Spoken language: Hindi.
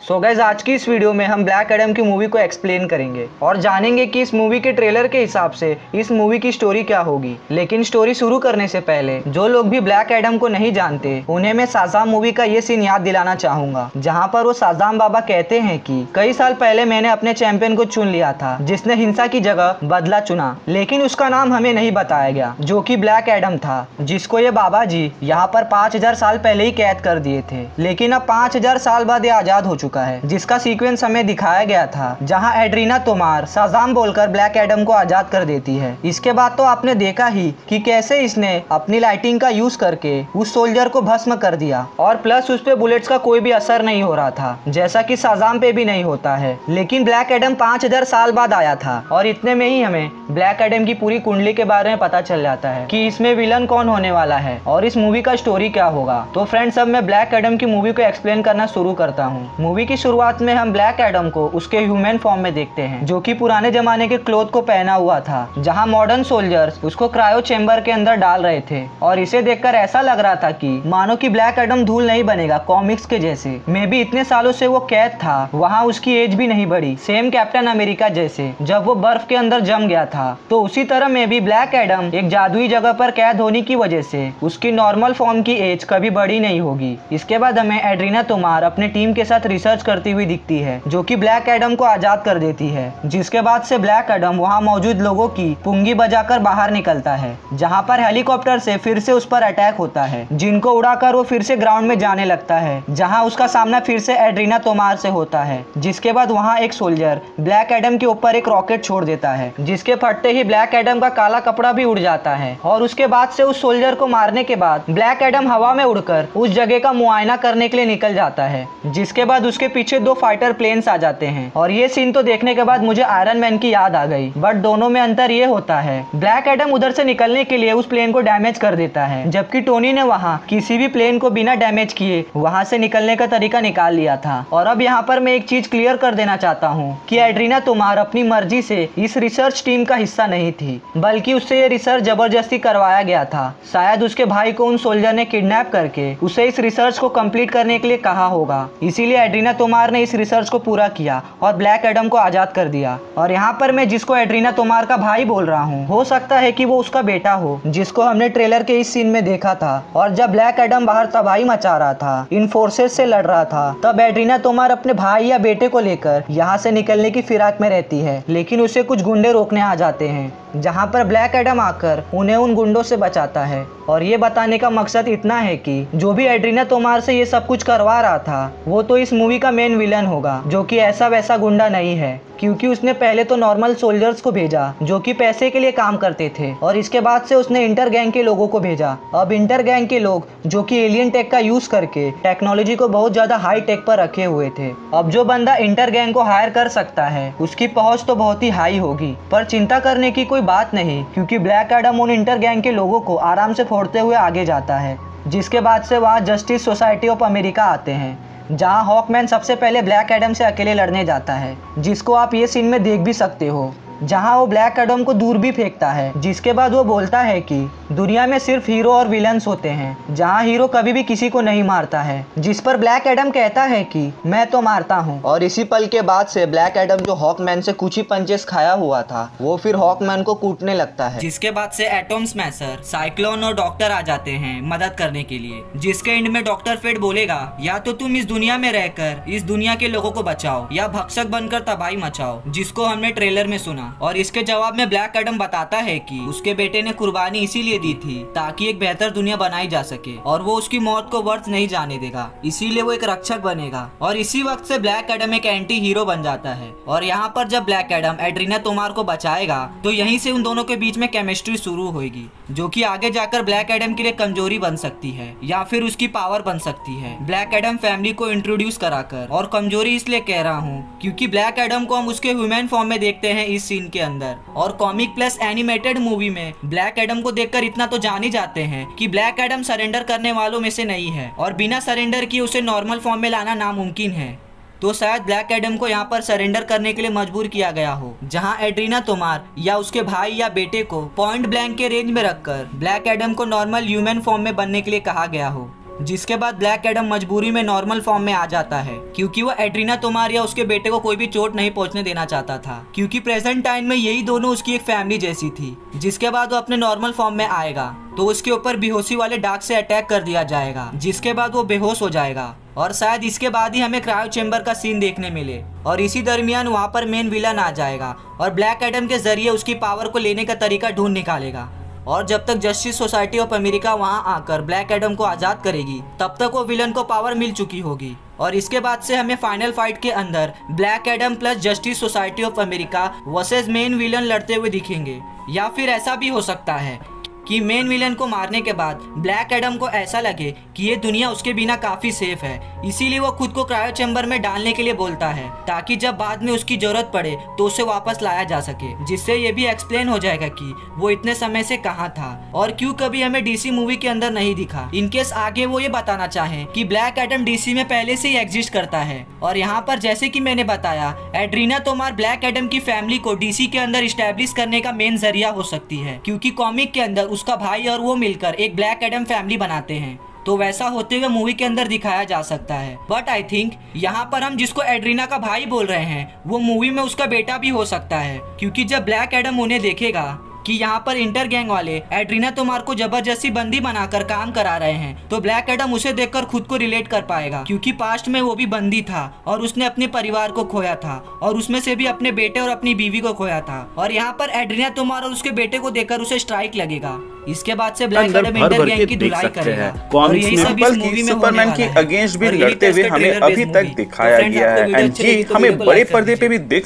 सो गाइस, आज की इस वीडियो में हम ब्लैक एडम की मूवी को एक्सप्लेन करेंगे और जानेंगे कि इस मूवी के ट्रेलर के हिसाब से इस मूवी की स्टोरी क्या होगी। लेकिन स्टोरी शुरू करने से पहले जो लोग भी ब्लैक एडम को नहीं जानते उन्हें मैं शाज़ाम मूवी का ये सीन याद दिलाना चाहूंगा, जहां पर वो शाज़ाम बाबा कहते हैं कि कई साल पहले मैंने अपने चैंपियन को चुन लिया था जिसने हिंसा की जगह बदला चुना, लेकिन उसका नाम हमें नहीं बताया गया, जो कि ब्लैक एडम था, जिसको ये बाबा जी यहाँ पर 5000 साल पहले ही कैद कर दिए थे। लेकिन अब 5000 साल बाद ये आजाद हो चुका है, जिसका सीक्वेंस हमें दिखाया गया था, जहां एड्रीना तोमार शाज़ाम बोलकर ब्लैक एडम को आजाद कर देती है। इसके बाद तो आपने देखा ही कि कैसे इसने अपनी लाइटिंग का यूज करके उस सोल्जर को भस्म कर दिया और प्लस उस पे बुलेट्स का कोई भी असर नहीं हो रहा था, जैसा कि शाज़ाम पे भी नहीं होता है। लेकिन ब्लैक एडम 5000 साल बाद आया था और इतने में ही हमें ब्लैक एडम की पूरी कुंडली के बारे में पता चल जाता है कि इसमें विलन कौन होने वाला है और इस मूवी का स्टोरी क्या होगा। तो फ्रेंड्स, अब मैं ब्लैक एडम की मूवी को एक्सप्लेन करना शुरू करता हूँ। मूवी की शुरुआत में हम ब्लैक एडम को उसके ह्यूमन फॉर्म में देखते हैं, जो कि पुराने जमाने के क्लोथ को पहना हुआ था, जहां मॉडर्न सोल्जर्स उसको क्रायो चेंबर के अंदर डाल रहे थे और इसे देखकर ऐसा लग रहा था कि मानो कि ब्लैक एडम धूल नहीं बनेगा कॉमिक्स के जैसे। मे भी इतने सालों से वो कैद था, वहाँ उसकी एज भी नहीं बढ़ी, सेम कैप्टन अमेरिका जैसे जब वो बर्फ के अंदर जम गया था। तो उसी तरह में भी ब्लैक एडम एक जादुई जगह पर कैद होने की वजह से उसकी नॉर्मल फॉर्म की एज कभी बड़ी नहीं होगी। इसके बाद हमें एड्रीना तोमार अपने टीम के साथ रिसर्च करती हुई दिखती है, जो कि ब्लैक एडम को आजाद कर देती है। जिसके बाद से ब्लैक एडम वहां मौजूद लोगों की पुंगी बजाकर बाहर निकलता है, जहां पर हेलीकॉप्टर से फिर से उस पर अटैक होता है, जिनको उड़ाकर वो फिर से ग्राउंड में जाने लगता है, जहां उसका सामना फिर से एड्रीना तोमार से होता है। जिसके बाद वहां एक सोल्जर ब्लैक एडम के ऊपर एक रॉकेट छोड़ देता है, जिसके फटते ही ब्लैक एडम का काला कपड़ा भी उड़ जाता है। और उसके बाद से उस सोल्जर को मारने के बाद ब्लैक एडम हवा में उड़कर उस जगह का मुआयना करने के लिए निकल जाता है। जिसके बाद उसके पीछे 2 फाइटर प्लेन्स आ जाते हैं और ये सीन तो देखने के बाद मुझे आयरन मैन की याद आ गई, बट दोनों में अंतर ये होता है ब्लैक एडम उधर से निकलने के लिए उस प्लेन को डैमेज कर देता है, जबकि टोनी ने वहाँ किसी भी प्लेन को बिना डैमेज किए वहाँ से निकलने का तरीका निकाल लिया था। और अब यहाँ पर मैं एक चीज क्लियर कर देना चाहता हूँ कि एड्रीना तोमार अपनी मर्जी से इस रिसर्च टीम का हिस्सा नहीं थी, बल्कि उससे ये रिसर्च जबरदस्ती करवाया गया था। शायद उसके भाई को उन सोल्जर ने किडनैप करके उसे इस रिसर्च को कंप्लीट करने के लिए कहा होगा, इसीलिए एड्रीना तोमार ने इस रिसर्च को पूरा किया और ब्लैक एडम को आजाद कर दिया। और यहाँ पर मैं जिसको एड्रीना तोमार का भाई बोल रहा हूँ, हो सकता है कि वो उसका बेटा हो, जिसको हमने ट्रेलर के इस सीन में देखा था। और जब ब्लैक एडम बाहर तबाही मचा रहा था, इन फोर्सेस से लड़ रहा था, तब एड्रीना तोमार अपने भाई या बेटे को लेकर यहाँ से निकलने की फिराक में रहती है, लेकिन उसे कुछ गुंडे रोकने आ जाते हैं, जहाँ पर ब्लैक एडम आकर उन्हें उन गुंडों से बचाता है। और ये बताने का मकसद इतना है कि जो भी एड्रीना तोमार से ये सब कुछ करवा रहा था, वो तो इस मूवी का मेन विलन होगा, जो कि ऐसा वैसा गुंडा नहीं है, क्योंकि उसने पहले तो नॉर्मल सोल्जर्स को भेजा जो कि पैसे के लिए काम करते थे, और इसके बाद से उसने इंटर गैंग के लोगों को भेजा। अब इंटर गैंग के लोग जो कि एलियन टेक का यूज करके टेक्नोलॉजी को बहुत ज्यादा हाई टेक पर रखे हुए थे। अब जो बंदा इंटर गैंग को हायर कर सकता है उसकी पहुंच तो बहुत ही हाई होगी, पर चिंता करने की कोई बात नहीं, क्योंकि ब्लैक एडम उन इंटर गैंग के लोगों को आराम से फोड़ते हुए आगे जाता है। जिसके बाद से वहाँ जस्टिस सोसाइटी ऑफ अमेरिका आते हैं, जहां हॉकमैन सबसे पहले ब्लैक एडम से अकेले लड़ने जाता है, जिसको आप ये सीन में देख भी सकते हो, जहां वो ब्लैक एडम को दूर भी फेंकता है। जिसके बाद वो बोलता है कि दुनिया में सिर्फ हीरो और विलन्स होते हैं, जहां हीरो कभी भी किसी को नहीं मारता है। जिस पर ब्लैक एडम कहता है कि मैं तो मारता हूं। और इसी पल के बाद से ब्लैक एडम जो हॉकमैन से कुछ ही पंचेस खाया हुआ था, वो फिर हॉकमैन को कूटने लगता है। जिसके बाद से एटॉम स्मैशर, साइक्लोन और डॉक्टर आ जाते हैं मदद करने के लिए, जिसके एंड में डॉक्टर फेट बोलेगा या तो तुम इस दुनिया में रहकर इस दुनिया के लोगों को बचाओ या भक्षक बनकर तबाही मचाओ, जिसको हमने ट्रेलर में सुना। और इसके जवाब में ब्लैक एडम बताता है कि उसके बेटे ने कुर्बानी इसीलिए दी थी ताकि एक बेहतर दुनिया बनाई जा सके, और वो उसकी मौत को वर्थ नहीं जाने देगा, इसीलिए वो एक रक्षक बनेगा। और इसी वक्त से ब्लैक एडम एक एंटी हीरो बन जाता है। और यहाँ पर जब ब्लैक एडम एड्रीना तोमार को बचाएगा तो यहीं से उन दोनों के बीच में केमिस्ट्री शुरू होगी, जो कि आगे जाकर ब्लैक एडम के लिए कमजोरी बन सकती है या फिर उसकी पावर बन सकती है। ब्लैक एडम फैमिली को इंट्रोड्यूस कराकर, और कमजोरी इसलिए कह रहा हूँ क्योंकि ब्लैक एडम को हम उसके ह्यूमन फॉर्म में देखते हैं इस सीन के अंदर, और कॉमिक प्लस एनिमेटेड मूवी में ब्लैक एडम को देखकर इतना तो जान ही जाते हैं कि ब्लैक एडम सरेंडर करने वालों में से नहीं है, और बिना सरेंडर किए उसे नॉर्मल फॉर्म में लाना नामुमकिन है। तो शायद ब्लैक एडम को यहाँ पर सरेंडर करने के लिए मजबूर किया गया हो, जहाँ एड्रीना तोमार या उसके भाई या बेटे को पॉइंट ब्लैंक के रेंज में रखकर ब्लैक एडम को नॉर्मल ह्यूमन फॉर्म में बनने के लिए कहा गया हो। जिसके बाद ब्लैक एडम मजबूरी में नॉर्मल फॉर्म में आ जाता है क्योंकि वो एड्रीना तोमार या उसके बेटे को कोई भी चोट नहीं पहुंचने देना चाहता था, क्योंकि प्रेजेंट टाइम में यही दोनों उसकी एक फैमिली जैसी थी। जिसके बाद वो अपने नॉर्मल फॉर्म में आएगा तो उसके ऊपर बेहोशी वाले डार्क से अटैक कर दिया जाएगा, जिसके बाद वो बेहोश हो जाएगा और शायद इसके बाद ही हमें क्रायो चेम्बर का सीन देखने मिले। और इसी दरमियान वहाँ पर मेन विलन आ जाएगा और ब्लैक एडम के जरिए उसकी पावर को लेने का तरीका ढूंढ निकालेगा। और जब तक जस्टिस सोसाइटी ऑफ अमेरिका वहां आकर ब्लैक एडम को आजाद करेगी तब तक वो विलन को पावर मिल चुकी होगी। और इसके बाद से हमें फाइनल फाइट के अंदर black Adam plus justice society of America versus main villain लड़ते हुए दिखेंगे। या फिर ऐसा भी हो सकता है कि मेन विलन को मारने के बाद ब्लैक एडम को ऐसा लगे कि ये दुनिया उसके बिना काफी सेफ है, इसीलिए वो खुद को क्रायो चैम्बर में डालने के लिए बोलता है ताकि जब बाद में उसकी जरूरत पड़े तो उसे वापस लाया जा सके। जिससे ये भी एक्सप्लेन हो जाएगा कि वो इतने समय से कहाँ था और क्यों कभी हमें डीसी मूवी के अंदर नहीं दिखा। इनकेस आगे वो ये बताना चाहें कि ब्लैक एडम डीसी में पहले से ही एग्जिस्ट करता है। और यहाँ पर जैसे कि मैंने बताया, एड्रीना तोमार ब्लैक एडम की फैमिली को डीसी के अंदर इस्टेब्लिश करने का मेन जरिया हो सकती है, क्योंकि कॉमिक के अंदर उसका भाई और वो मिलकर एक ब्लैक एडम फैमिली बनाते हैं। तो वैसा होते हुए मूवी के अंदर दिखाया जा सकता है। बट आई थिंक यहाँ पर हम जिसको एड्रीना का भाई बोल रहे हैं वो मूवी में उसका बेटा भी हो सकता है, क्योंकि जब ब्लैक एडम उन्हें देखेगा कि यहाँ पर इंटर गैंग वाले एड्रीना तोमार को जबरदस्ती बंदी बनाकर काम करा रहे हैं तो ब्लैक एडम उसे देखकर खुद को रिलेट कर पाएगा, क्योंकि पास्ट में वो भी बंदी था और उसने अपने परिवार को खोया था और उसमें से भी अपने बेटे और अपनी बीवी को खोया था। और यहाँ पर एड्रीना तोमार और उसके बेटे को देखकर उसे स्ट्राइक लगेगा। इसके बाद से ब्लैक एडम इंटर गैंग की धुलाई करेगा और यही सब इस मूवी में सुपरमैन की अगेंस्ट भी लड़ते हुए हमें अभी तक दिखाया गया है। एंड जी हमें बड़े पर्दे पे भी देख